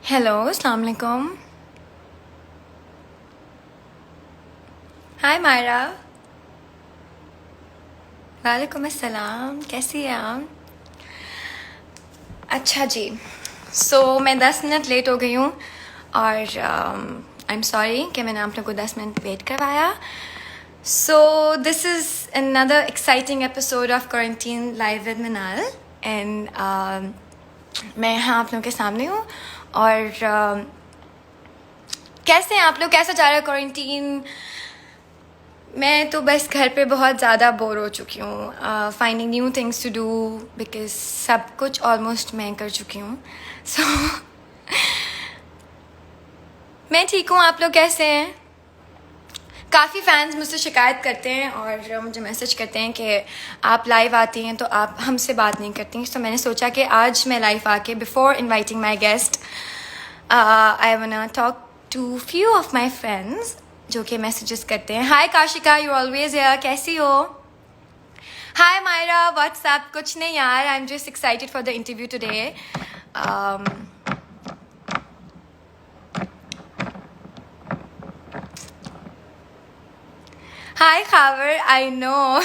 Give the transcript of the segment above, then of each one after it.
Hello, अस्सलाम वालेकुम। हाय मायरा। वालेकुम अस्सलाम, कैसी हैं आप? अच्छा जी। मैं 10 मिनट लेट हो गई हूँ और आई एम सॉरी कि मैंने आप लोग को 10 मिनट वेट करवाया। This is another exciting episode of Quarantine Live with Minal and मैं यहाँ आप लोगों के सामने हूँ और कैसे हैं आप लोग? कैसा जा रहा है क्वारंटीन? मैं तो बस घर पे बहुत ज़्यादा बोर हो चुकी हूँ, finding new things to do because सब कुछ ऑलमोस्ट मैं कर चुकी हूँ। सो मैं ठीक हूँ, आप लोग कैसे हैं? काफ़ी फैंस मुझसे शिकायत करते हैं और मुझे मैसेज करते हैं कि आप लाइव आती हैं तो आप हमसे बात नहीं करती। तो मैंने सोचा कि आज मैं लाइव आके before inviting my guest I wanna talk to few of my friends जो कि मैसेजेस करते हैं। Hi Kashika, you always here, कैसी हो? Hi Myra, what's up? कुछ नहीं यार, I am just excited for the interview today. Hi Khawar, I know.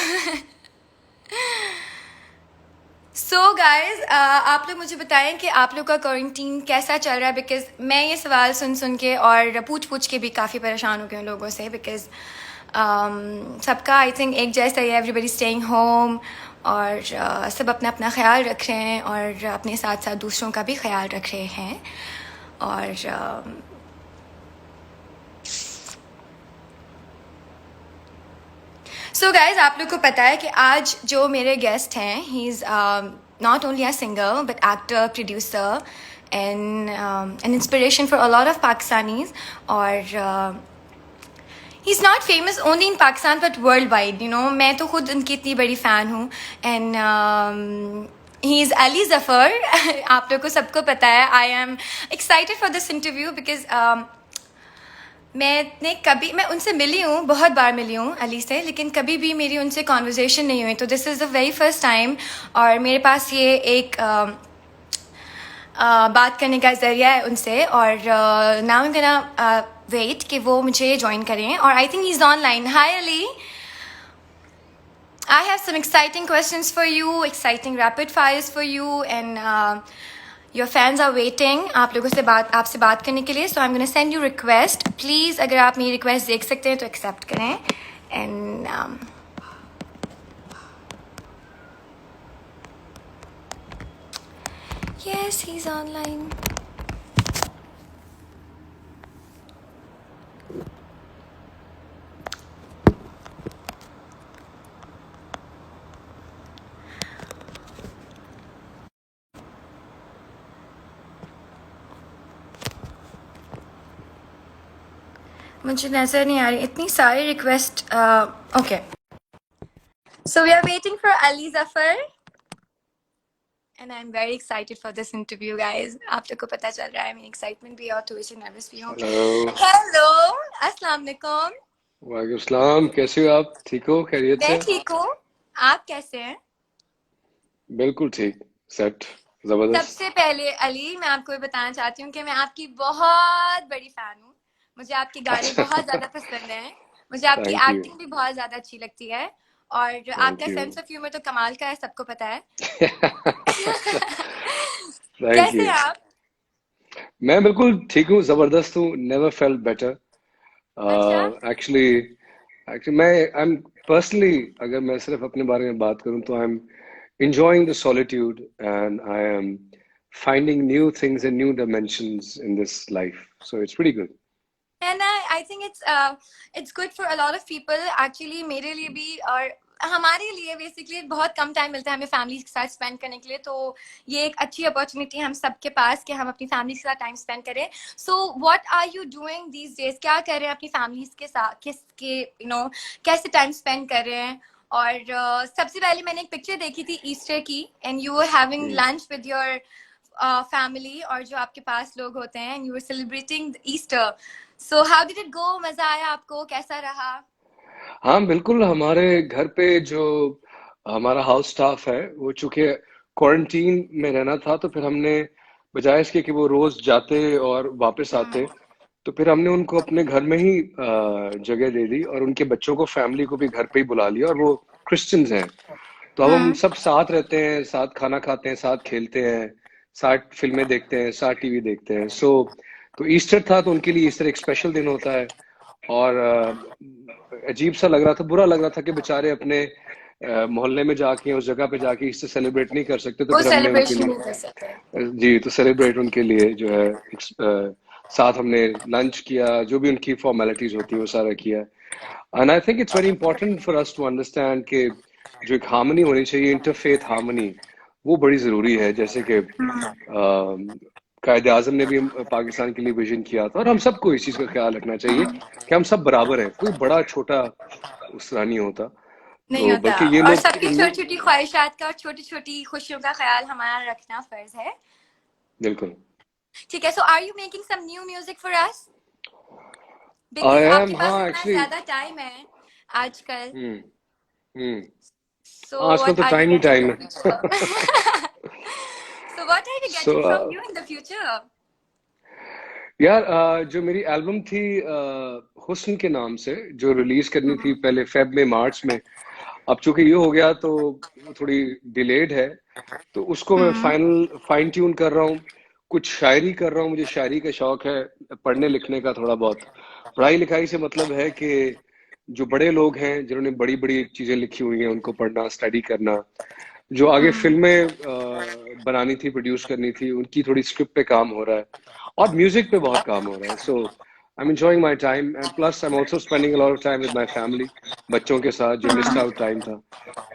So guys, आप लोग मुझे बताएं कि आप लोग का क्वारंटीन कैसा चल रहा है बिकॉज मैं ये सवाल सुन सुन के और पूछ पूछ के भी काफ़ी परेशान हो गई हूँ लोगों से बिकॉज सबका आई थिंक एक जैसा ही है, एवरीबडी स्टेइंग होम और सब अपना अपना ख्याल रख रहे हैं और अपने साथ साथ दूसरों का भी ख्याल रख रहे हैं। और सो गाइज, आप लोग को पता है कि आज जो मेरे गेस्ट हैं, he is not only a singer but actor, producer and an inspiration for a lot of Pakistanis. और he is not famous only in Pakistan but world wide, you know. मैं तो खुद उनकी इतनी बड़ी फ़ैन हूँ and he is Ali Zafar. आप लोग को सबको पता है। I am excited for this interview because मैं उनसे मिली हूँ, बहुत बार मिली हूँ अली से, लेकिन कभी भी मेरी उनसे कॉन्वर्जेसन नहीं हुई। तो this is the very first time और मेरे पास ये एक बात करने का ज़रिया है उनसे। और नाउ आई गोना वेट कि वो मुझे ज्वाइन करें और I think he is online. Hi Ali, I have some exciting questions for you, exciting rapid fires for you, and your fans are waiting. आप लोगों से आपसे बात करने के लिए, so I'm gonna send you request. Please, अगर आप मेरी request देख सकते हैं तो accept करें. And yes, he's online. मुझे नजर नहीं आ रही इतनी सारी request. Okay, so we are waiting for Ali Zafar and I'm very excited for this interview, guys. आप लोग को पता चल रहा है मेरी एक्साइटमेंट भी और थोड़ी सी नर्वस भी हूँ। हेलो। हेलो, अस्सलाम वालेकुम। वालेकुम सलाम, कैसे हो आप? ठीक हो? खैरियत मैं से? ठीक हूँ, आप कैसे हैं? बिल्कुल ठीक, सेट, जबरदस्त। सबसे पहले अली, मैं आपको ये बताना चाहती हूँ कि मैं आपकी बहुत बड़ी फैन हूँ। मुझे आपके गाने अच्छा। बहुत ज्यादा पसंद हैं। मुझे आपकी थैंक यू, एक्टिंग भी बहुत ज्यादा अच्छी लगती है और आपका thank you. Sense of humour तो कमाल का है, सबको पता है। थैंक कैसे यू। हैं आप? मैं बिल्कुल ठीक हूँ, जबरदस्त हूँ। Never felt better. अच्छा। एक्चुअली एक्चुअली मैं आई एम पर्सनली, अगर मैं सिर्फ अपने बारे में बात करूँ तो I am enjoying the solitude and I am finding new things and new dimensions in this life. So it's pretty good. And I think it's good for a lot of people actually, मेरे लिए भी और हमारे लिए basically बहुत कम time मिलता है हमें फैमिली के साथ स्पेंड करने के लिए। तो ये एक अच्छी अपॉर्चुनिटी है हम सबके पास कि हम अपनी फैमिली के साथ टाइम स्पेंड करें। So what are you doing these days? क्या कर रहे हैं अपनी फैमिली के साथ? किसके यू नो कैसे टाइम स्पेंड कर रहे हैं? और सबसे पहले मैंने एक पिक्चर देखी थी ईस्टर की and you were having Hmm. Lunch with your family और जो आपके पास लोग होते हैं and you were celebrating Easter. So how did it go? मजा आया आपको? कैसा रहा? हाँ, बिल्कुल। हमारे घर पे जो हमारा हाउस स्टाफ है, वो चूंकि क्वारंटीन में रहना था तो फिर हमने बजाय इसके कि वो रोज जाते और वापस आते। तो फिर हमने उनको अपने घर में ही जगह दे दी और उनके बच्चों को, फैमिली को भी घर पे ही बुला लिया, और वो क्रिश्चियंस हैं। तो अब हम हम्म। सब साथ रहते हैं, साथ खाना खाते हैं, साथ खेलते हैं, साथ फिल्में देखते हैं, साथ टीवी देखते हैं। तो ईस्टर था, तो उनके लिए ईस्टर एक स्पेशल दिन होता है। और अजीब सा लग रहा था, बुरा लग रहा था कि बेचारे अपने मोहल्ले में जाके, उस जगह पे जाके ईस्टर सेलिब्रेट नहीं कर सकते। तो वो फिर हमने उनके सेलिब्रेशन लिए, नहीं कर सकते। जी, तो सेलिब्रेट उनके लिए जो है साथ हमने लंच किया, जो भी उनकी फॉर्मेलिटीज होती है वो सारा किया। And I think it's very important for us to understand कि जो एक हार्मनी होनी चाहिए, इंटरफेथ हार्मनी, वो बड़ी जरूरी है। जैसे कि कायदे आजम ने भी पाकिस्तान के लिए विजन किया था, और हम सबको इस चीज का ख्याल रखना चाहिए कि हम सब बराबर हैं, कोई बड़ा छोटा उस तरह नहीं होता। नहीं तो होता, बल्कि ये और लोग सबकी छोटी छोटी ख्वाहिशात का और छोटी छोटी खुशियों का ख्याल हमारा रखना फर्ज है। बिल्कुल। ठीक है, so are you making some new music for us? I because आपके एम, पास हाँ इतना एक्चुअली। ज्यादा टाइम है आजकल, हम्म। हम्म। सो आजकल व्हाट तो are you time he getting in time the है। Future? So what are you so getting from you in the future? यार, जो मेरी एल्बम थी हुस्न के नाम से, जो रिलीज करनी थी पहले फेब में, मार्च में, अब चूंकि ये हो गया तो थोड़ी डिलेड है। तो उसको मैं फाइन ट्यून कर रहा हूँ। कुछ शायरी कर रहा हूँ, मुझे शायरी का शौक है, पढ़ने लिखने का थोड़ा बहुत। पढ़ाई लिखाई से मतलब है कि जो बड़े लोग हैं जिन्होंने बड़ी बड़ी चीजें लिखी हुई हैं, उनको पढ़ना, स्टडी करना। जो आगे फिल्में बनानी थी, प्रोड्यूस करनी थी, उनकी थोड़ी स्क्रिप्ट पे काम हो रहा है, और म्यूजिक पे बहुत काम हो रहा है। So I am enjoying my time, and plus I am also spending a lot of time with my family, बच्चों के साथ, जो मिस्ड आउट टाइम था,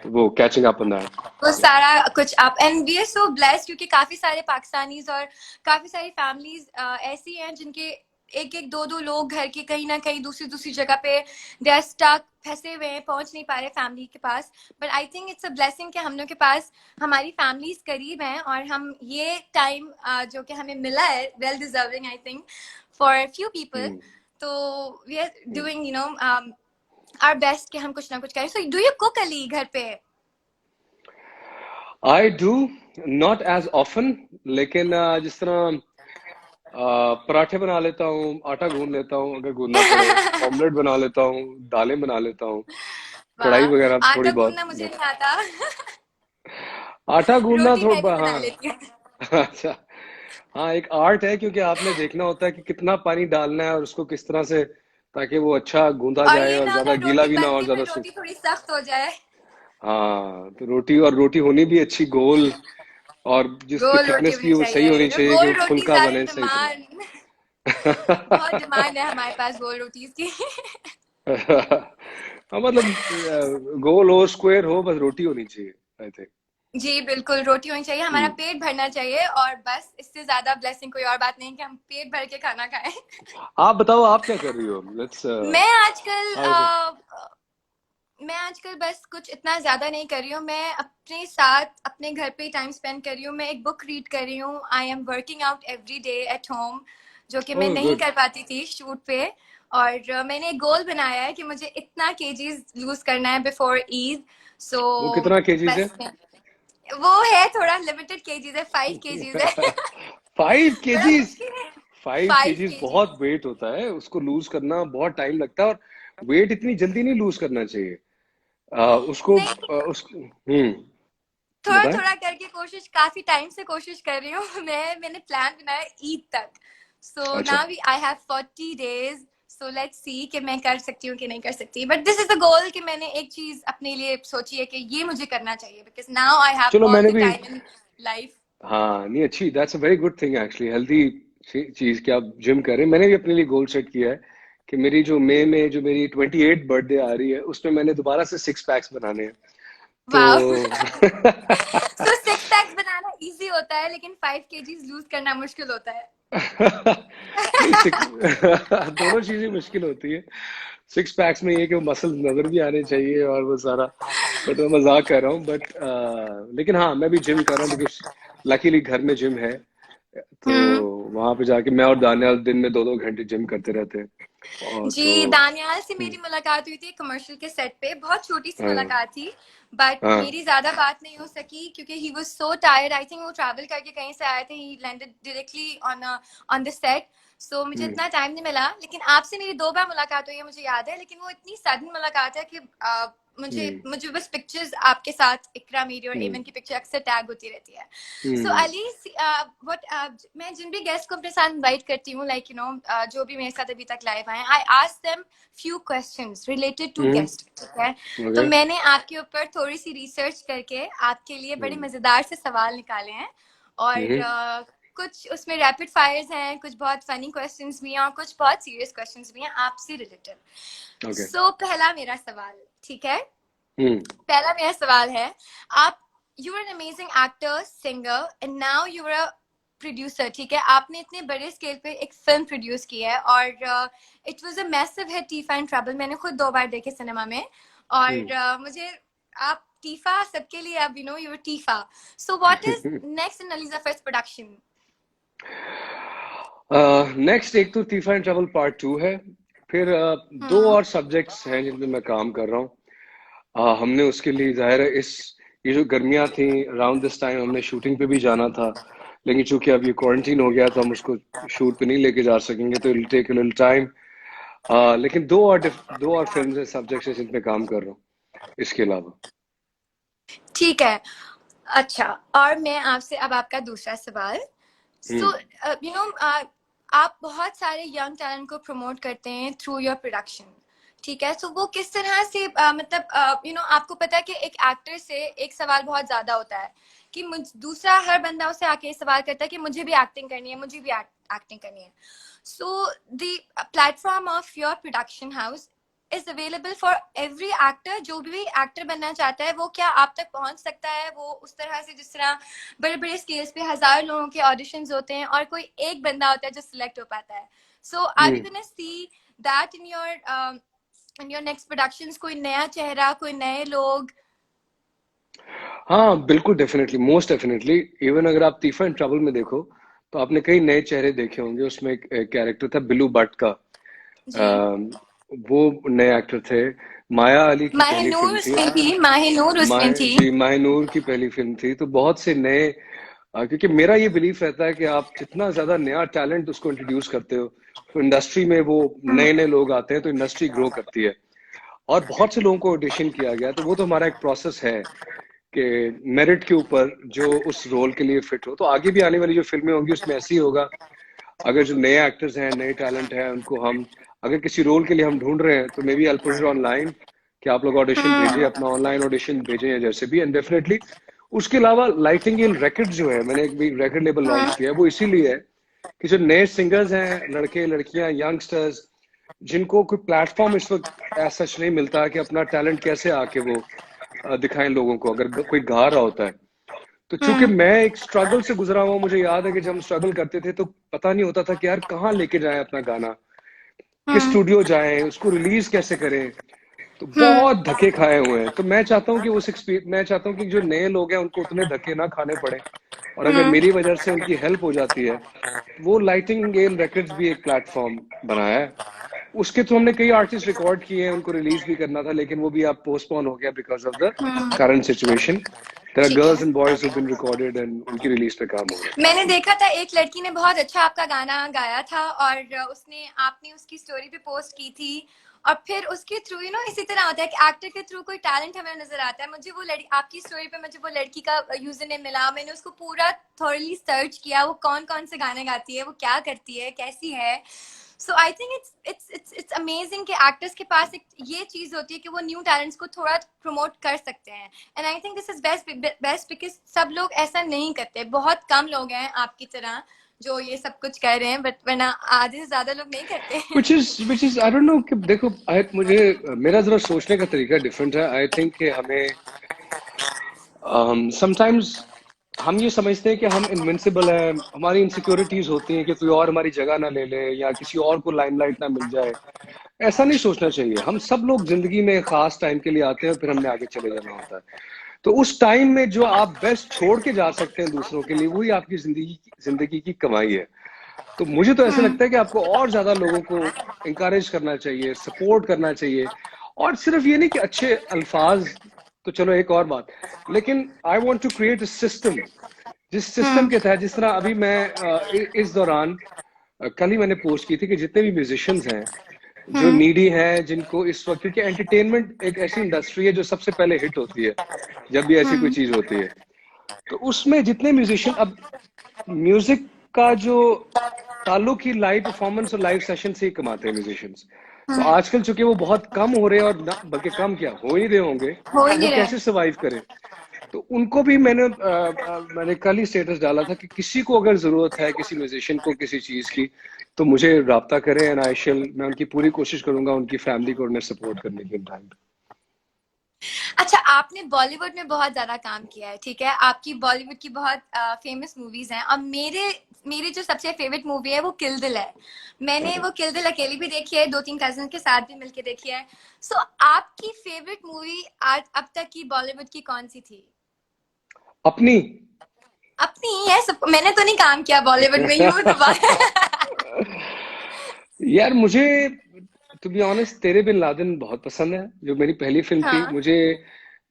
तो वो कैचिंग अप ऑन वो दैट। सारा कुछ आप, and we are so blessed क्योंकि काफी सारे पाकिस्तानीज और काफी सारी फैमिलीज ऐसी हैं जिनके एक एक दो दो लोग घर के कहीं ना कहीं दूसरी दूसरी जगह पे दे आर स्टक, फंसे हुए हैं, पहुंच नहीं पा रहे फैमिली के पास। But I think it's a blessing कि हम लोग के पास हमारी फैमिलीज करीब हैं, और हम ये टाइम जो कि हमें मिला है, well deserving I think for few people. तो we are doing our best कि हम कुछ ना कुछ करें। So do you cook Ali घर पे? I do, not as often, लेकिन जिस तरह पराठे बना लेता हूँ, आटा गूंद लेता हूँ अगर गूंदना पड़े, ऑमलेट बना लेता हूँ, दालें बना लेता हूँ, कढ़ाई वगैरह वाह, थोड़ी आटा बहुत। गूंदना मुझे नहीं आता। आटा गूंदना रोटी मैं भी थोड़ा, बना हाँ। लेती हूँ। अच्छा। हाँ, एक आर्ट है, क्योंकि आपने देखना होता है कि कितना पानी डालना है और उसको किस तरह से, ताकि वो अच्छा गूंदा और जाए ये और ना हो ज्यादा ना गीला रोटी भी ना हो बन और के ज्यादा फिर सूख। रोटी थोड़ी सख्त हो जाए। हाँ, तो रोटी, और रोटी होनी भी अच्छी गोल, और जिसकी गोल रोटी थिकनेस भी होनी वो सही होनी चाहिए, चाहिए कि गोल वो रोटी फुल्का ज्यादा बने सही डिमांड, बहुत तरह। डिमांड है हमारे पास गोल रोटीज की। हाँ, मतलब गोल हो, स्क्वायर हो, बस रोटी होनी चाहिए, आई थिंक। जी बिल्कुल, रोटी होनी चाहिए, हमारा हम्म। पेट भरना चाहिए, और बस इससे ज्यादा ब्लेसिंग कोई और बात नहीं कि हम पेट भर के खाना खाएं। आप बताओ, आप क्या कर रही हो? लेट्स मैं आजकल हाउ इज इट? मैं आजकल बस कुछ इतना ज्यादा नहीं कर रही हूँ, मैं अपने साथ अपने घर पे टाइम स्पेंड कर रही हूँ, मैं एक बुक रीड कर रही हूँ, I am working out every day at home, जो कि मैं ओह, नहीं गुड। कर पाती थी शूट पे। और मैंने एक गोल बनाया है कि मुझे इतना केजीज लूज करना है बिफोर ईद। सो वो कितना केजीज है? बस वो है, थोड़ा लिमिटेड केजीज है, 5 केजीज है। बड़ा5 केजीज? मुश्किल है। 5 केजीज फाइव बहुत वेट होता है, उसको लूज करना बहुत टाइम लगता है, और वेट इतनी जल्दी नहीं लूज करना चाहिए। उसको नहीं, थोड़ा बताएं। थोड़ा करके कोशिश, काफी टाइम से कोशिश कर रही हूँ। मैंने प्लान बनाया ईद तक। सो अच्छा। Now we I have 40 days। So let's see कि मैं कर सकती हूँ कि नहीं कर सकती, but this is the goal कि मैंने एक चीज अपने लिए सोची है कि ये मुझे करना चाहिए, बिकॉज नाउ आई हैव चलो, ऑल मैंने द भी, टाइम इन लाइफ। हाँ, नहीं, अच्छी, that's a very good thing actually, healthy चीज कि आप जिम करें। मैंने भी अपने लिए गोल सेट किया है कि मेरी जो मई में जो मेरी 28 बर्थडे आ रही है, उसमें मैंने दोबारा से 6 पैक्स बनाने हैं। वाओ। तो सो 6 पैक्स बनाना इजी होता है, लेकिन 5 केजीज लूज करना मुश्किल होता है। नहीं, दोनों चीजें मुश्किल होती है। 6 पैक्स में ये कि वो मसल नजर भी आने चाहिए और वो सारा, बट मैं मजाक कर रहा हूँ, बट लेकिन हाँ, मैं भी जिम कर रहा हूँ, बिकॉज लकीली घर में जिम है। तो हम्म। वहां पे जाके मैं और दानियाल दिन में 2-2 घंटे जिम करते रहते हैं। और तो जी, दानियाल से मेरी मुलाकात हुई थी कमर्शियल के सेट पे, बहुत छोटी सी हाँ मुलाकात थी, बट हाँ मेरी ज्यादा बात नहीं हो सकी क्योंकि he was so tired. I think वो ट्रैवल करके कहीं से आए थे, he landed directly on the set, so मुझे हम्म इतना टाइम नहीं मिला। लेकिन आपसे मेरी 2 बार मुलाकात हुई है मुझे याद है, लेकिन वो इतनी सडन मुलाकात है कि मुझे हम्म मुझे बस पिक्चर्स आपके साथ, इकरा मेरी और हम्म एमन की पिक्चर अक्सर टैग होती रहती है। सो हम्म अली, व्हाट मैं जिन भी गेस्ट को अपने साथ इनवाइट करती हूँ, लाइक यू नो जो भी मेरे साथ अभी तक लाइव आए, I ask them few questions related to hmm guest, ठीक है? तो ओके मैंने आपके ऊपर थोड़ी सी रिसर्च करके आपके लिए बड़े हम्म मजेदार से सवाल निकाले हैं, और हम्म कुछ उसमें रैपिड फायर्स हैं, कुछ बहुत फनी क्वेश्चंस भी हैं और कुछ बहुत सीरियस क्वेश्चंस भी हैं आपसे रिलेटेड। ओके सो पहला मेरा सवाल, ठीक है? हम्म पहला मेरा सवाल है, आप you are an amazing actor, singer and now you are a producer, ठीक है? आपने इतने बड़े स्केल पे एक फिल्म प्रोड्यूस की है और it was a massive hit, TIFFA and trouble. मैंने खुद 2 बार देखे सिनेमा में, और मुझे आप टीफा सबके लिए, अब यू नो यू आर टीफा, so what is next in Aliza first production? Next एक तो तीफा एंड ट्रैवल पार्ट 2 है। फिर दो हम्म। और सब्जेक्ट्स हैं जिन पे मैं काम कर रहा हूँ। हमने उसके लिए जाहिर है इस ये जो गर्मियाँ थी अराउंड दिस टाइम हमने शूटिंग पे भी जाना था, लेकिन चूंकि अब ये क्वारंटीन हो गया तो हम उसको शूट पे नहीं लेके जा सकेंगे, तो it take a little time. लेकिन दो और फिल्म सब्जेक्ट्स हैं जिन पे काम कर रहा हूँ इसके अलावा। ठीक है। अच्छा, और मैं आपसे अब आपका दूसरा सवाल। सो हम्म यू नो आप बहुत सारे यंग टैलेंट को प्रमोट करते हैं थ्रू योर प्रोडक्शन, ठीक है? सो वो किस तरह से मतलब यू नो आपको पता है कि एक एक्टर से एक सवाल बहुत ज्यादा होता है कि दूसरा हर बंदा उससे आके सवाल करता है कि मुझे भी एक्टिंग करनी है, मुझे भी एक्टिंग करनी है। So the platform of your production house is available for every actor, जो भी एक्टर बनना चाहता है वो क्या आप तक पहुंच सकता है? वो उस तरह से जिस तरह बड़े बड़े स्केल्स पे 1,000 लोगों के ऑडिशंस होते हैं और कोई एक बंदा होता है जो सिलेक्ट हो पाता है, so are we hmm gonna see that in your next productions, कोई नया चेहरा, कोई नए लोग? हाँ बिल्कुल, डेफिनेटली, मोस्ट डेफिनेटली। इवन अगर आप तीफा एंड ट्रबल में देखो तो आपने कई नए चेहरे देखे होंगे। उसमें एक कैरेक्टर था बिल्लू भट्ट का। जी, वो नए एक्टर थे। माया अली की पहली माहिनूर फिल्म थी। उसमें थी, माहिनूर उसमें थी। जी, माहिनूर की पहली फिल्म थी। तो बहुत से नए क्योंकि मेरा ये बिलीफ रहता है कि आप जितना ज्यादा नया टैलेंट उसको इंट्रोड्यूस करते हो तो इंडस्ट्री में वो नए नए लोग आते हैं तो इंडस्ट्री ग्रो करती है। और बहुत से लोगों को ऑडिशन किया गया, तो वो तो हमारा एक प्रोसेस है कि मेरिट के ऊपर जो उस रोल के लिए फिट हो। तो आगे भी आने वाली जो फिल्में होंगी उसमें ऐसे ही होगा। अगर जो नए एक्टर्स हैं, नए टैलेंट हैं, उनको हम अगर किसी रोल के लिए हम ढूंढ रहे हैं तो maybe I put it online कि आप लोग ऑडिशन भेजिए, हम्म। अपना ऑनलाइन ऑडिशन भेजें या जैसे भी, एंड डेफिनेटली। उसके अलावा लाइटिंगेल रिकॉर्ड जो है, मैंने एक भी रिकॉर्ड लेबल लॉन्च किया है, वो इसीलिए है कि जो नए सिंगर्स हैं, लड़के लड़कियां यंगस्टर्स, जिनको कोई प्लेटफॉर्म इस वक्त ऐसा सच नहीं मिलता कि अपना टैलेंट कैसे आके वो दिखाएं लोगों को, अगर कोई गा रहा होता है। तो चूंकि हम्म। मैं एक स्ट्रगल से गुजरा हुआ, मुझे याद है कि जब हम स्ट्रगल करते थे तो पता नहीं होता था कि यार कहाँ लेके जाएं अपना गाना, किस हम्म। स्टूडियो जाएं, उसको रिलीज कैसे करें। तो हम्म। बहुत धक्के खाए हुए हैं। तो मैं चाहता हूँ कि मैं चाहता हूँ कि जो नए लोग हैं उनको उतने धक्के ना खाने पड़े, और अगर हम्म। मेरी वजह से उनकी हेल्प हो जाती है तो वो लाइटिंग गेल रिकॉर्ड्स भी एक प्लेटफॉर्म बनाया है। उसके थ्रू हमने कई आर्टिस्ट रिकॉर्ड किए हैं, उनको रिलीज भी करना था लेकिन वो भी अब पोस्टपोन हो गया because of the hmm. Current situation. There are ठीक गर्ल्स है। And boys who been recorded and उनकी रिलीज पे काम हो रहा मैंने देखा था एक लड़की ने बहुत अच्छा आपका गाना गाया था, और उसने आपने उसकी स्टोरी पे पोस्ट की थी, और फिर उसके थ्रू यू नो इसी तरह होता है कि एक्टर के थ्रू कोई टैलेंट हमें नजर आता है। मुझे वो लड़की आपकी स्टोरी पे, मुझे वो लड़की का यूजर नेम मिला, मैंने उसको पूरा थॉरली सर्च किया, वो कौन कौन से गाने गाती है, वो क्या करती है, कैसी है। So I think it's amazing कि एक्टर्स के पास एक ये चीज होती है कि वो न्यू टैलेंट्स को थोड़ा प्रमोट कर सकते हैं, and I think this is best because सब लोग ऐसा नहीं करते। बहुत कम लोग हैं आपकी तरह जो ये सब कुछ कर रहे हैं, बट वरना आधे से ज्यादा लोग नहीं करते है। which is I don't know कि देखो, मुझे मेरा जरा सोचने का तरीका डिफरेंट है। आई थिंक कि हमें समटाइम्स हम ये समझते हैं कि हम इनविंसिबल हैं, हमारी इनसिक्योरिटीज होती हैं कि कोई और हमारी जगह ना ले ले या किसी और को लाइमलाइट ना मिल जाए। ऐसा नहीं सोचना चाहिए। हम सब लोग जिंदगी में खास टाइम के लिए आते हैं और फिर हमने आगे चले जाना होता है। तो उस टाइम में जो आप बेस्ट छोड़ के जा सकते हैं दूसरों के लिए, वही आपकी जिंदगी की कमाई है। तो मुझे तो ऐसा लगता है कि आपको और ज्यादा लोगों को इंकरेज करना चाहिए, सपोर्ट करना चाहिए। और सिर्फ ये नहीं कि अच्छे अल्फाज, तो चलो एक और बात, लेकिन I want to create a system, जिस सिस्टम के तहत, जिस तरह अभी मैं इस दौरान कल ही मैंने पोस्ट की थी कि जितने भी म्यूजिशियंस हैं जो नीडी हैं, जिनको इस वक्त, क्योंकि एंटरटेनमेंट एक ऐसी इंडस्ट्री है जो सबसे पहले हिट होती है जब भी ऐसी कोई चीज होती है। तो उसमें जितने म्यूजिशियन, अब म्यूजिक का जो ताल्लुक ही लाइव परफॉर्मेंस और लाइव सेशन से ही कमाते हैं म्यूजिशियंस। तो आजकल चूंकि वो बहुत कम हो रहे हैं, और बल्कि कम क्या हो ही रहे होंगे, हो ही तो वो नहीं रहे। कैसे सर्वाइव करें। तो उनको भी मैंने कल ही स्टेटस डाला था कि किसी को अगर जरूरत है, किसी म्यूजिशियन को किसी चीज की, तो मुझे राब्ता करें, एंड मैं उनकी पूरी कोशिश करूंगा उनकी फैमिली को उन्हें सपोर्ट करने के टाइम। अच्छा, आपने बॉलीवुड में बहुत ज्यादा काम किया है, ठीक है, आपकी बॉलीवुड की बहुत फेमस मूवीज हैं, और मेरी जो सबसे फेवरेट मूवी है वो किल दिल है। मैंने वो किल दिल अकेली भी देखी है, 2-3 कजन के साथ भी मिलके देखी है। सो आपकी फेवरेट मूवी आज अब तक की बॉलीवुड की कौन सी थी? अपनी अपनी है सब, मैंने तो नहीं काम किया बॉलीवुड में, यू तो यार मुझे, टू बी ऑनेस्ट, तेरे बिन लादेन बहुत पसंद है, जो मेरी पहली फिल्म थी। हाँ। मुझे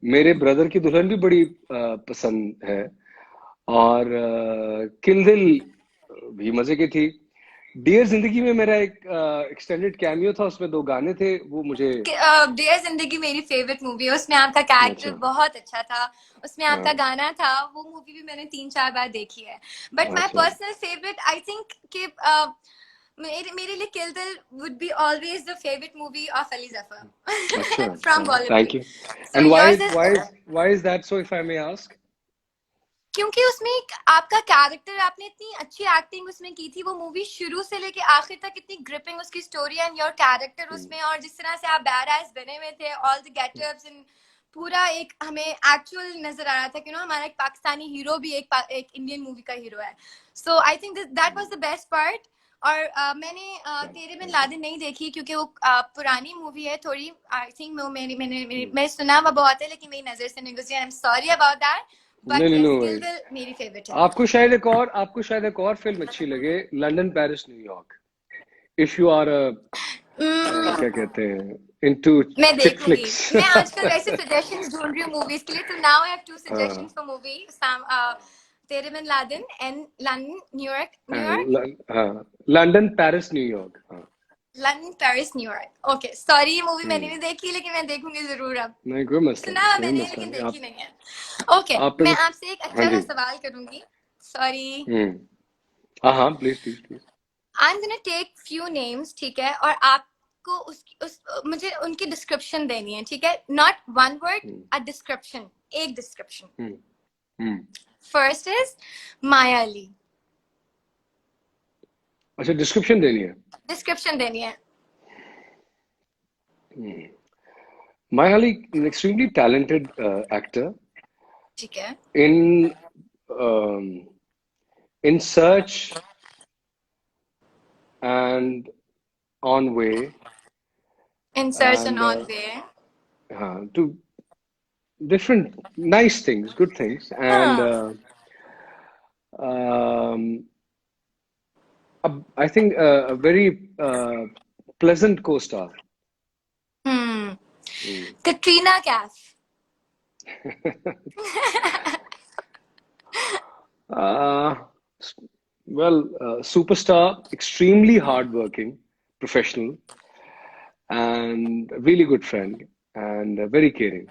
मेरे ब्रदर की दुल्हन भी बड़ी पसंद है, और किल दिल भी मजे की थी। डियर जिंदगी में मेरा एक एक्सटेंडेड कैमियो था, उसमें 2 गाने थे, वो मुझे। डियर जिंदगी मेरी फेवरेट मूवी है, उसमें आपका कैरेक्टर अच्छा। बहुत अच्छा था, उसमें आपका हाँ। गाना था, वो मूवी भी मैंने 3-4 बार देखी है। बट माई अच्छा। पर्सनल फेवरेट आई थिंक कि मेरे लिए किल दिल would be always the favourite movie of Ali अच्छा। जफर अच्छा। From Bollywood. Thank you. So and yours is, why is that so, if I may ask? क्योंकि उसमें एक आपका कैरेक्टर, आपने इतनी अच्छी एक्टिंग उसमें की थी, वो मूवी शुरू से लेके आखिर तक इतनी ग्रिपिंग उसकी स्टोरी एंड योर कैरेक्टर उसमें, और जिस तरह से आप बैड बने हुए थे, ऑल द गेटअप्स एंड पूरा एक हमें एक्चुअल नजर आ रहा था कि नो हमारा एक पाकिस्तानी हीरो भी एक इंडियन मूवी का हीरो है। So I think that was the best part. और मैंने तेरे बिन लादेन नहीं देखी क्योंकि वो पुरानी मूवी है थोड़ी, आई थिंक मैं सुना हुआ बहुत है लेकिन मेरी नजर से नहीं गुजरी, I am sorry about that. नहीं बट नहीं, नो यस, किल वरीज। दिल मेरी फेवरेट है। आपको शायद एक और फिल्म अच्छी लगे, London Paris New York, if you are क्या कहते हैं, इनटू मैं चिक देखूंगी। फ्लिक्स। मैं आजकल वैसे सजेशंस ढूंढ रही हूँ मूवीज के लिए, तो now I have 2 suggestions for movie, Tere Bin Laden and London New York, हाँ, लंदन पेरिस न्यूयॉर्क, हाँ। London Paris New York. Okay, sorry ये मूवी मैंने हम्म। नहीं देखी, लेकिन मैं देखूंगी जरूर अब। नहीं, कोई मसला सुना नहीं, है कोई मैंने मसला लेकिन नहीं। देखी नहीं है। ओके, आप पे मैं बस। आपसे एक हाँ अच्छा सा जी। सवाल करूंगी। सॉरी, हाँ हाँ, please please please. I am gonna take few names, ठीक है, और आपको उस मुझे उनकी डिस्क्रिप्शन देनी है, ठीक है, not one word, a description, एक description. Hmm. Hmm. First is Maya Ali. अच्छा, डिस्क्रिप्शन देनी है। डिस्क्रिप्शन देनी है। Maya Ali, an extremely talented actor ठीक है। in um, in search and on way, in search and and on way. to different nice things, good things, and हाँ। um, I think a very pleasant co-star. Hmm. Mm. Katrina Kaif. Uh, Superstar, extremely hardworking, professional, and a really good friend, and very caring.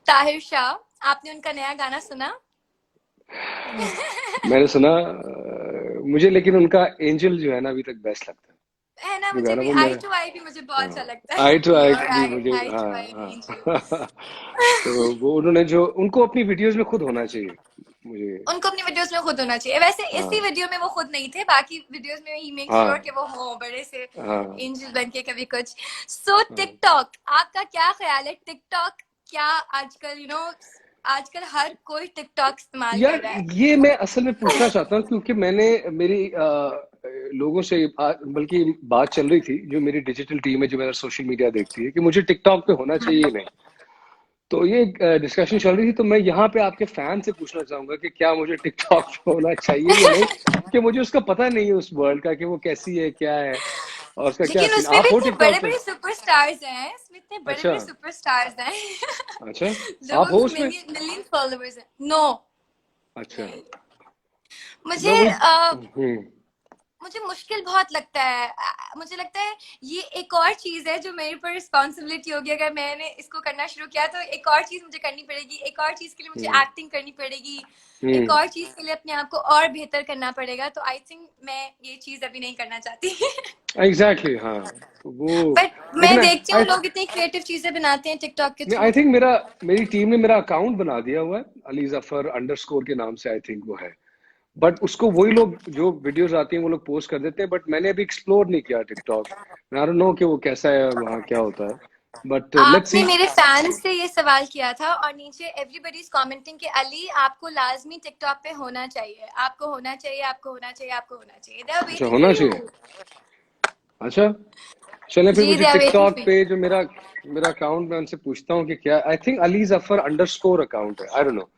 Tahir Shah, आपने उनका नया गाना सुना? मैंने सुना, मुझे लेकिन उनका एंजल जो है ना, अभी तक बेस्ट लगता है। है ना, जो मुझे गाना भी वो आई मेरा, टू आई भी मुझे बहुत अच्छा लगता है। आई टू आई योर भी आई, मुझे, आई टू आई हाँ एंजल। हाँ। तो वो उन्होंने जो, उनको अपनी वीडियोस में खुद होना चाहिए मुझे। उनको अपनी वीडियोस में खुद होना चाहिए, वैसे इसी हाँ वीडियो में वो खुद नहीं थे, बाकी वीडियोस में ही मेक श्योर कि हाँ वो हो बड़े से हाँ एंजल बन के कभी कुछ। सो हाँ। टिकटॉक, आपका क्या ख्याल है? टिकटॉक क्या आजकल आजकल हर कोई टिकटॉक इस्तेमाल कर यार, रहा है। ये मैं असल में पूछना चाहता हूँ, क्योंकि मैंने मेरी लोगों से बल्कि बात चल रही थी, जो मेरी डिजिटल टीम है, जो मेरा सोशल मीडिया देखती है, कि मुझे टिकटॉक पे होना चाहिए नहीं। तो ये डिस्कशन चल रही थी, तो मैं यहाँ पे आपके फैन से पूछना चाहूंगा कि क्या मुझे टिकटॉक पे होना चाहिए या नहीं, क्योंकि मुझे उसका पता नहीं है उस वर्ल्ड का कि वो कैसी है, क्या है और उसका क्या लेकिन सीन। उसमें भी आप हो इतने टिकटॉक बड़े पे? बड़े सुपरस्टार्स हैं, इसमें इतने बड़े अच्छा। बड़े सुपरस्टार्स हैं। अच्छा। आप लोगों हो के उसमें? मिलियन मिलियन फॉलोअर्स हैं। नो, अच्छा। मुझे मैं वही। अ, हम्म। मुझे मुश्किल बहुत लगता है। मुझे लगता है ये एक और चीज है जो मेरे पर रिस्पॉन्सिबिलिटी होगी। अगर मैंने इसको करना शुरू किया तो एक और चीज मुझे करनी पड़ेगी, एक और चीज के लिए मुझे हम्म। एक्टिंग करनी पड़ेगी, एक हम्म। और चीज के लिए अपने आप को और बेहतर करना पड़ेगा। तो आई थिंक मैं ये चीज अभी नहीं करना चाहती। एग्जैक्टली, हाँ। वो, बट मैं लेकिन देखती आई हूँ लोग इतनी क्रिएटिव चीजें बनाते हैं टिकटॉक के आई थ्रू। थिंक मेरी टीम ने मेरा अकाउंट बना दिया हुआ है, अली जफर अंडरस्कोर के नाम से, आई थिंक वो है। बट उसको वही लोग जो वीडियोस आती हैं वो लोग पोस्ट कर देते हैं, बट मैंने अभी एक्सप्लोर नहीं किया टिकटॉक। आई डोंट नो कि वो कैसा है और वहाँ क्या होता है, बट लेट्स आपने सी। मेरे फैंस से ये सवाल किया था और नीचे एवरीबडी इज कमेंटिंग कि अली आपको लाजमी टिकटॉक पे होना चाहिए, आपको होना चाहिए, आपको होना चाहिए, आपको होना चाहिए। दे आर अच्छा, वेटिंग फॉर होना यू। चाहिए। अच्छा, चले फिर जी, मुझे they are waiting TikTok for पे यू। जो मेरा मेरा अकाउंट, मैं उनसे पूछता हूँ कि क्या, I think Ali Zafar underscore account है, आई डोंट नो,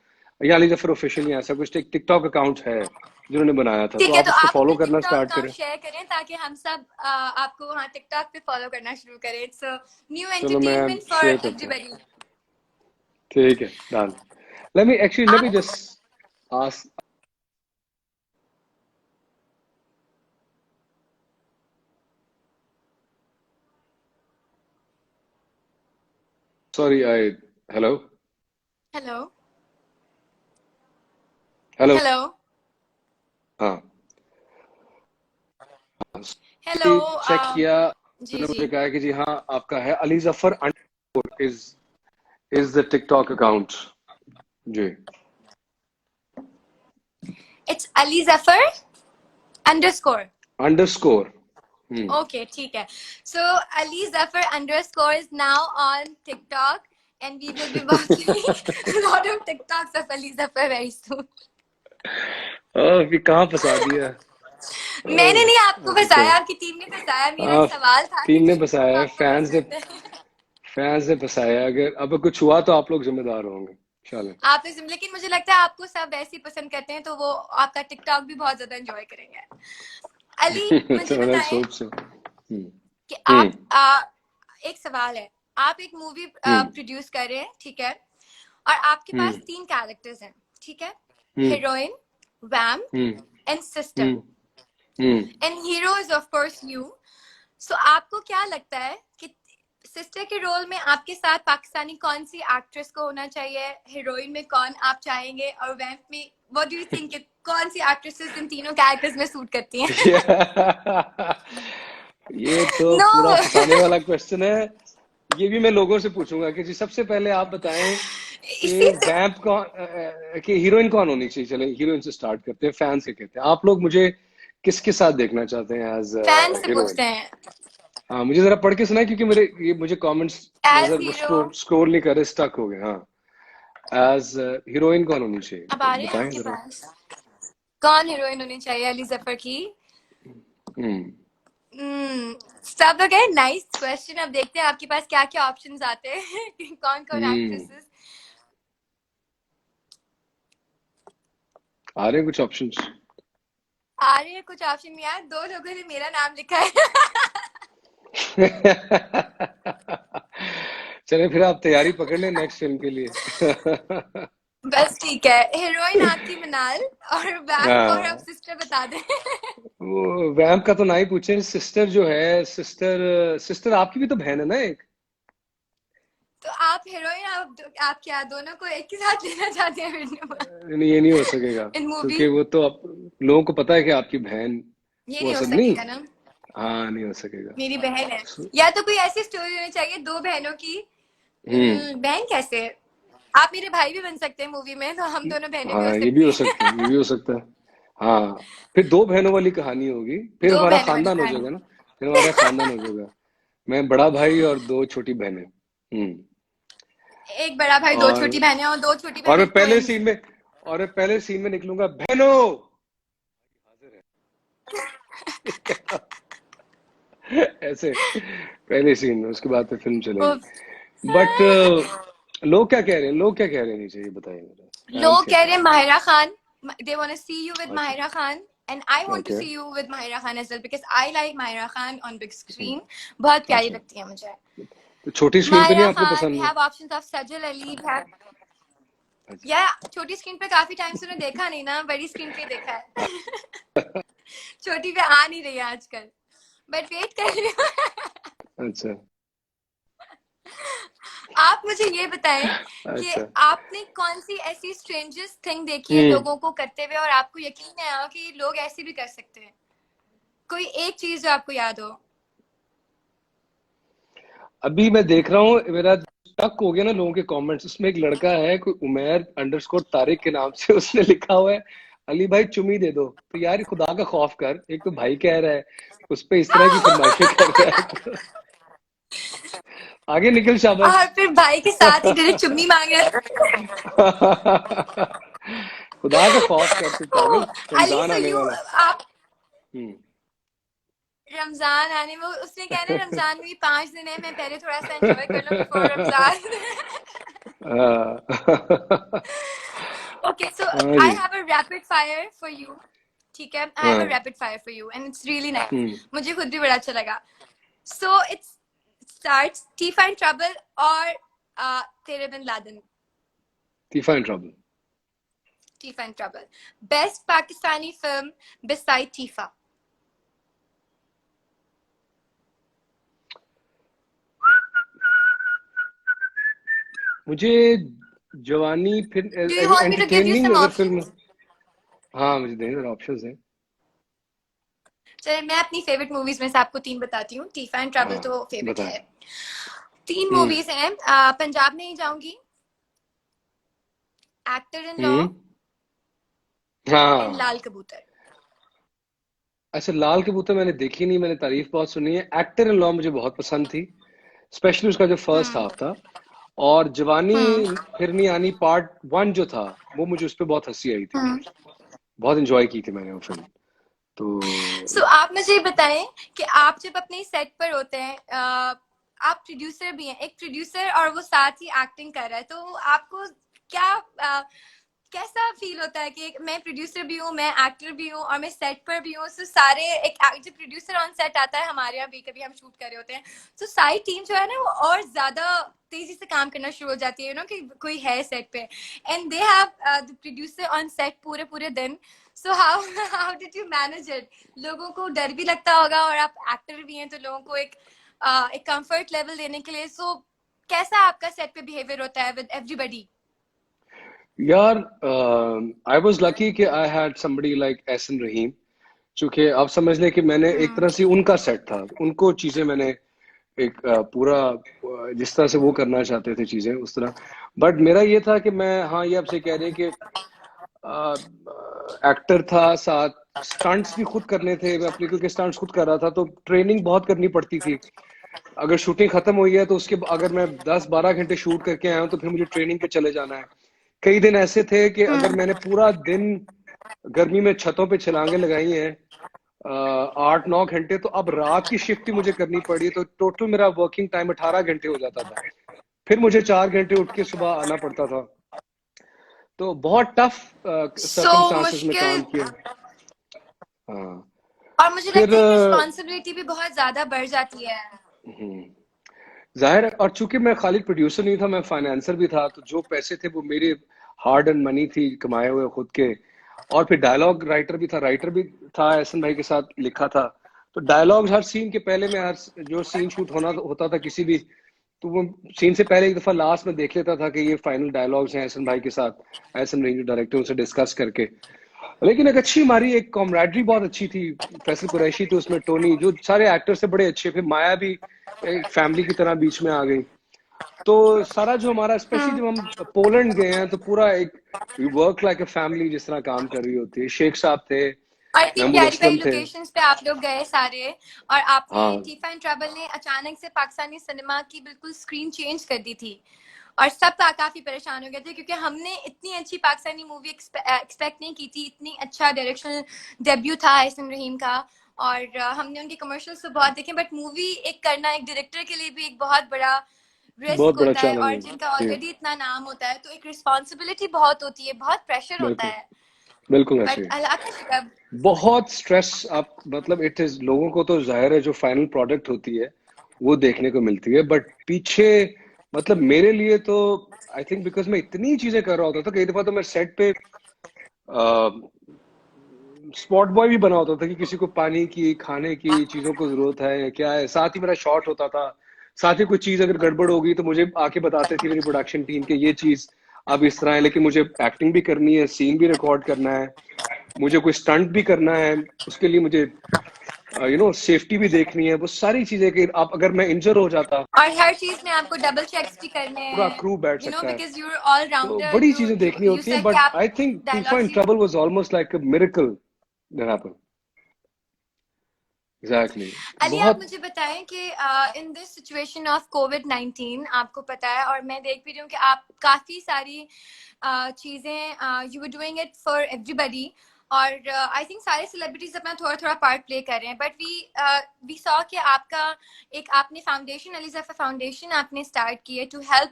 या अली जफर ऑफिशियल या ऐसा कुछ एक टिकटॉक अकाउंट है जिन्होंने बनाया था, तो ठीक है, आप तो उसको आप फॉलो अपना करना टिकटॉक स्टार्ट अकाउंट करें। शेयर करें ताकि हम सब आपको वहाँ टिकटॉक पे फॉलो करना शुरू करें। इट्स न्यू चलो मैं एंटरटेनमेंट फॉर शेयर करता हूँ। एवरीबडी। ठीक है, डन। लेट मी आप जस्ट आस्क। सॉरी, आई, हेलो। Hello, hello. हेलो, हाँ। हेलो। चेक किया, जी उन्होंने जी, मुझे कहा कि जी हाँ आपका है, Ali Zafar underscore is the TikTok account. जी। It's Ali Zafar underscore. Underscore. Hmm. Okay, ठीक है. So Ali Zafar underscore is now on TikTok, and we will be watching a lot of TikToks of Ali Zafar very soon. अभी कहाँ फंसा दिया। मैंने नहीं आपको ओके। फंसाया, आपकी टीम ने फंसाया। मेरा हाँ, सवाल था कि टीम ने टिकटॉक फंसाया है, आपको पसंद है। फैंस ने फंसाया है। अगर अब कुछ हुआ तो आप लोग जिम्मेदार होंगे। चलो। आप इस लेकिन मुझे लगता है आपको सब वैसे ही पसंद करते हैं, तो वो आपका टिकटॉक भी बहुत ज्यादा एंजॉय करेंगे। अली, मुझे तो लेट्स बताएं होप सो। हम्म। कि हम्म। एक सवाल है। आप एक मूवी हम्म। प्रोड्यूस कर रहे हैं, ठीक है, और आपके पास हम्म। 3 कैरेक्टर्स हैं, ठीक है, hmm. Heroine, vamp hmm. And sister, hmm. Hmm. And hero is of course you. So आपको क्या लगता है कि सिस्टर के रोल में आपके साथ पाकिस्तानी कौन सी एक्ट्रेस को होना चाहिए, हीरोइन में कौन आप चाहेंगे, और वैम्प में व्हाट डू यू थिंक कौन सी एक्ट्रेसेस इन तीनों कैरेक्टर्स में सूट करती हैं? ये तो नो। पूरा फंसाने वाला क्वेश्चन है। ये भी मैं लोगों से पूछूंगा कि जी सबसे पहले आप बताएं कि इसी से वैम्प कौन, कि हीरोइन कौन होनी चाहिए। चले हीरोइन से स्टार्ट करते हैं, फैंस के कहते हैं, आप लोग मुझे किसके साथ देखना चाहते हैं एज फैन से हीरोइन। पूछते हैं। हाँ, मुझे जरा पढ़ के सुनाए, क्योंकि मुझे कमेंट्स एज नजर, वो हीरो, स्क्रॉल नहीं कर रहे, स्टक हो गए। हाँ, एज हीरोइन कौन होनी चाहिए, अब तो आ रहे हैं बताएं आपके जरा। पास। कौन हीरोइन होनी चाहिए अली जफर की? हम्म। सब लोग है, नाइस क्वेश्चन। अब देखते हैं आपके पास क्या क्या ऑप्शंस आते हैं कि कौन कौन हम्म। एक्ट्रेसेस आ रहे हैं कुछ ऑप्शंस। आ रहे हैं। कुछ ऑप्शन यार, 2 लोगों ने मेरा नाम लिखा है। चले फिर आप तैयारी पकड़ लें नेक्स्ट फिल्म के लिए। बस ठीक है, हीरोइन आपकी मनाल और वैम्प, और अब हाँ, सिस्टर बता दें। वो वैम्प का तो ना ही पूछे, सिस्टर जो है, सिस्टर आपकी भी तो बहन है ना एक। तो आप हीरोइन, आप क्या दोनों को एक ही साथ लेना चाहते हैं नहीं, ये नहीं हो सकेगा, इन मूवी? क्योंकि वो तो लोगों को पता है कि आपकी बहन, ये वो नहीं हो सब नहीं। सकेगा ना। हाँ, नहीं हो सकेगा। मेरी बहन है। या तो कोई ऐसी स्टोरी होनी चाहिए 2 बहनों की। हम्म। बहन कैसे? आप मेरे भाई भी बन सकते हैं मूवी में, तो हम दोनों बहनें भी हो हाँ, ये भी सकती हो हैं। सकता है, ये भी हो सकता है। हाँ, फिर 2 बहनों वाली कहानी होगी, फिर दो हमारा बहनों वाली खानदान हो कहानी। जाएगा ना। फिर हमारा खानदान हो जाएगा, मैं बड़ा भाई और 2 छोटी बहनें। हम्म। एक बड़ा भाई, दो और छोटी बहनें, और 2 छोटी और मैं बहनें पहले ट्विंस। सीन में और मैं पहले सीन में निकलूंगा, बहनों हाजिर है। ऐसे पहले सीन में, उसके बाद फिर फिल्म चलेगी। बट लोग क्या कह रहे हैं, लोग क्या कह रहे हैं नीचे, ये बताइए मेरा, फैंस लोग क्या कह कह रहे हैं रहे Mahira Khan, they want to see you with हैं? अच्छा। Mahira Khan and I want to okay. see you with Mahira Khan as well because I like Mahira Khan on big screen. बहुत प्यारी अच्छा, लगती है मुझे तो छोटी स्क्रीन पे नहीं Mahira आपको Khan. We पसंद है? have options of Sajal Ali. We have अच्छा। या छोटी स्क्रीन पे काफी टाइम से उन्हें देखा नहीं ना, बड़ी स्क्रीन पे देखा है छोटी पे आ नहीं रही है आजकल, बट वेट कर रही हूँ अच्छा। आप मुझे ये बताएं कि अच्छा। आपने कौन सी ऐसी स्ट्रेंजेस्ट थिंग देखी है हम्म। लोगों को करते हुए और आपको यकीन है कि लोग ऐसे भी कर सकते हैं, कोई एक चीज जो आपको याद हो। अभी मैं देख रहा हूँ, मेरा टक हो गया ना लोगों के कमेंट्स, उसमें एक लड़का है कोई उमैर अंडरस्कोर तारिक के नाम से, उसने लिखा हुआ है अली भाई चुम्मी दे दो। तो यार खुदा का खौफ कर, एक तो भाई कह रहा है, उस पे इस तरह की फरमाइशें कर रहा है तो आगे निकल शाबाश। और फिर भाई के साथ ही डायरेक्ट चुम्मी मांग रहे हैं खुदा का खौफ कर, तू पागल, अली रमजान सो आने यू वाला है। आप हम्म। रमजान आने में उसने कहना रमजान में भी 5 दिन है, मैं पहले थोड़ा सा एंजॉय कर लूं बिफोर रमजान हाँ। ओके सो हाँ आई जी। Have a rapid fire for you, ठीक है, आई हैव अ हाँ। Rapid fire for you and it's really nice, hmm. मुझे खुद भी बड़ा अच्छा लगा। सो इट्स स्टार्ट्स टी फाइन ट्रबल और तेरे बिन लादेन। Teefa in trouble. टी फाइन trouble best Pakistani film besides Teefa. मुझे Jawani Phir do you want me to give you entertaining some अगर फिल्म, ऑप्शंस? हाँ मुझे दें जरा ऑप्शंस हैं। चलिए मैं अपनी फेवरेट मूवीज में से आपको 3 बताती हूँ, टीफा एंड ट्रबल हाँ तो फेवरेट बताएं। है। 3 हम्म। मूवीज हैं, पंजाब नहीं जाऊंगी, actor in law hmm. And हाँ। लाल कबूतर। अच्छा, लाल कबूतर मैंने देखी नहीं, मैंने तारीफ बहुत सुनी है। एक्टर इन लॉ मुझे बहुत पसंद थी, स्पेशली उसका जो फर्स्ट हम्म हाफ था। और जवानी हम्म फिर नहीं आनी पार्ट वन जो था, वो मुझे उस पर बहुत हंसी आई थी, हम्म। बहुत इंजॉय की थी मैंने वो फिल्म। सो तो आप मुझे ये बताएं कि आप जब अपने सेट पर होते हैं, आप प्रोड्यूसर भी हैं, एक प्रोड्यूसर और वो साथ ही एक्टिंग कर रहा है, तो आपको क्या कैसा फील होता है कि मैं प्रोड्यूसर भी हूँ, मैं एक्टर भी हूँ और मैं सेट पर भी हूँ, तो सारे एक जब प्रोड्यूसर ऑन सेट आता है, हमारे यहाँ भी कभी हम शूट कर रहे होते हैं, तो सारी टीम जो है ना वो और ज्यादा तेजी से काम करना शुरू हो जाती है, कि कोई है सेट पे and they have the producer on set पूरे पूरे दिन। So how how did you manage it? लोगों को डर भी लगता होगा और आप एक्टर भी हैं, तो लोगों को एक कंफर्ट लेवल देने के लिए, सो कैसा आपका सेट पे बिहेवियर होता है विद एवरीबॉडी? यार आई वाज लकी कि I had somebody like Ehsan Rahim, चूंकि आप समझ लें कि मैंने एक हम्म तरह से उनका सेट था, उनको चीजें मैंने एक पूरा जिस तरह से वो करना चाहते थे चीजें उस तरह। बट मेरा ये था कि मैं, हाँ ये आपसे कह रहे हैं कि एक्टर था साथ, स्टंट्स भी खुद करने थे मैं अपने, क्योंकि स्टंट्स खुद कर रहा था तो ट्रेनिंग बहुत करनी पड़ती थी। अगर शूटिंग खत्म हुई है तो उसके अगर मैं 10-12 घंटे शूट करके आया हूँ तो फिर मुझे ट्रेनिंग पे चले जाना है। कई दिन ऐसे थे कि अगर हम्म। मैंने पूरा दिन गर्मी में छतों पे छलांगे लगाई हैं 8-9 घंटे, तो अब रात की शिफ्ट ही मुझे करनी पड़ी, तो टोटल मेरा वर्किंग टाइम 18 घंटे हो जाता था। फिर मुझे 4 घंटे उठ के सुबह आना पड़ता था, तो बहुत टफ सो सर्कमस्टांसेस में मुश्किल, काम किया। हाँ। और मुझे फिर लगता है रिस्पॉन्सिबिलिटी भी बहुत ज्यादा बढ़ जाती है। हम्म, जाहिर है, और चूंकि मैं खाली प्रोड्यूसर नहीं था, मैं फाइनेंसर भी था, तो जो पैसे थे वो मेरे हार्ड एंड मनी थी, कमाए हुए खुद के। और फिर डायलॉग राइटर भी था, राइटर भी था, एहसन भाई के साथ लिखा था। तो डायलॉग्स हर सीन के पहले मैं, हर जो सीन शूट होना होता था किसी भी, तो वो सीन से पहले एक दफा लास्ट में देख लेता था कि ये फाइनल डायलॉग्स हैं एहसन भाई के साथ, एहसन भाई जो डायरेक्टर उनसे डिस्कस करके। लेकिन एक अच्छी हमारी एक कॉमरेडरी बहुत अच्छी थी। फैसल कुरैशी थे उसमें, टोनी, जो सारे एक्टर्स थे बड़े अच्छे, फिर माया भी एक फैमिली की तरह बीच में आ गई। तो सारा जो हमारा, स्पेशली हम्म। जब हम पोलैंड गए हैं, तो पूरा एक वर्क लाइक ए फैमिली जिस तरह काम कर रही होती है। शेख साहब थे, और इतनी महमूद प्यारी प्यारी असलम थे। लोकेशंस पे आप लोग गए सारे, और आपने हाँ। टीफा एंड ट्रबल ने अचानक से पाकिस्तानी सिनेमा की बिल्कुल स्क्रीन चेंज कर दी थी, और सब काफी परेशान हो गए थे क्योंकि हमने इतनी अच्छी पाकिस्तानी मूवी एक्सपेक्ट नहीं की थी, इतनी अच्छा डायरेक्शनल डेब्यू था एहसन रहीम का, और हमने उनके कमर्शियल्स तो बहुत देखे, बट मूवी एक करना एक डायरेक्टर के लिए भी एक बहुत बड़ा रिस्क बहुत बड़ा होता है चैलेंज और है। जिनका जी, ऑलरेडी इतना नाम होता है, तो एक रिस्पॉन्सिबिलिटी बहुत होती है, बहुत प्रेशर होता बिल्कुल, है। बिल्कुल बट ऐसे। अल्लाह का शुक्र। बहुत स्ट्रेस, आप मतलब इट इज, लोगों को तो जाहिर है जो फाइनल प्रोडक्ट होती है वो देखने को मिलती है, बट पीछे मतलब मेरे लिए तो आई थिंक बिकॉज मैं इतनी चीजें कर रहा होता था, कई दफा तो मैं सेट पे स्पॉट बॉय भी बना होता था कि किसी को पानी की, खाने की चीजों को जरूरत है या क्या है, साथ ही मेरा शॉट होता था, साथ ही कोई चीज अगर गड़बड़ होगी तो मुझे आके बताते थे मेरी प्रोडक्शन टीम के ये चीज अब इस तरह है, लेकिन मुझे एक्टिंग भी करनी है, सीन भी रिकॉर्ड करना है, मुझे कोई स्टंट भी करना है, उसके लिए मुझे सेफ्टी भी देखनी है, वो सारी चीजें कि आप अगर मैं इंजर हो जाता, और हर चीज में आपको डबल चेक्स भी करने पूरा हैं, क्रू बैठ यू नो, सकता है। बिकॉज यू आर ऑल तो राउंडर। बड़ी यू चीजें यू देखनी यू होती हैं, सेड कि बट आप I think Teefa in dialogues. Trouble was almost like a miracle that happened. Exactly. Ali, आप बहुत। मुझे बताएं कि इन दिस सिचुएशन ऑफ कोविड-19, आपको पता है और मैं देख भी रही हूँ कि आप काफ़ी सारी चीज़ें, you were doing it for everybody, और आई थिंक सारे सेलिब्रिटीज अपना थोड़ा थोड़ा पार्ट प्ले कर रहे हैं, बट वी सॉ कि आपका एक, आपने फाउंडेशन, अली जफर फाउंडेशन आपने स्टार्ट की है to help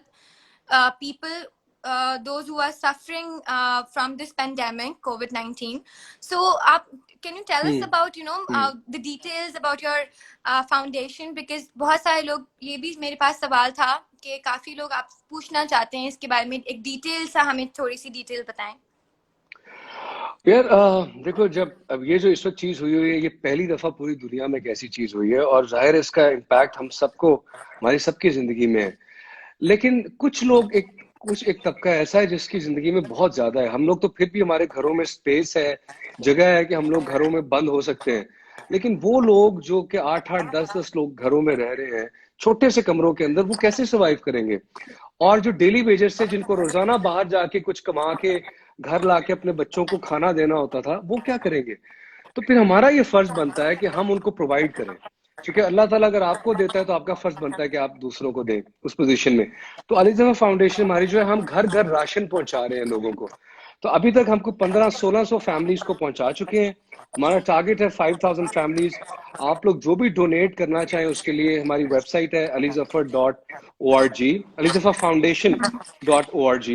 people, those who are suffering from this pandemic COVID-19. So can you tell us hmm. about hmm. the details about your foundation, because बहुत सारे लोग, ये भी मेरे पास सवाल था कि काफी लोग आप पूछना चाहते हैं इसके बारे में, एक डिटेल सा हमें थोड़ी सी डिटेल बताएं। यार देखो, जब अब ये जो इस वक्त चीज हुई हुई है, ये पहली दफा पूरी दुनिया में एक ऐसी चीज हुई है, और जाहिर है इसका इम्पैक्ट हम सबको, हमारी सबकी जिंदगी में है। लेकिन कुछ एक तबका ऐसा है जिसकी जिंदगी में बहुत ज्यादा है। हम लोग तो फिर भी, हमारे घरों में स्पेस है, जगह है कि हम लोग घरों में बंद हो सकते हैं, लेकिन वो लोग जो कि 8-8 10-10 लोग घरों में रह रहे हैं छोटे से कमरों के अंदर, वो कैसे सर्वाइव करेंगे? और जो डेली वेजेस से, जिनको रोजाना बाहर जाके कुछ कमा के घर लाके अपने बच्चों को खाना देना होता था, वो क्या करेंगे? तो फिर हमारा ये फर्ज बनता है कि हम उनको प्रोवाइड करें, क्योंकि अल्लाह ताला अगर आपको देता है तो आपका फर्ज बनता है कि आप दूसरों को दें उस पोजीशन में। तो अली जमा फाउंडेशन हमारी जो है, हम घर घर राशन पहुंचा रहे हैं लोगों को। तो अभी तक हमको 1500-1600 फैमिलीज को पहुंचा चुके हैं। हमारा टारगेट है 5000 फैमिलीज। आप लोग जो भी डोनेट करना चाहें उसके लिए हमारी वेबसाइट है alizafar.org, alizafar foundation.org।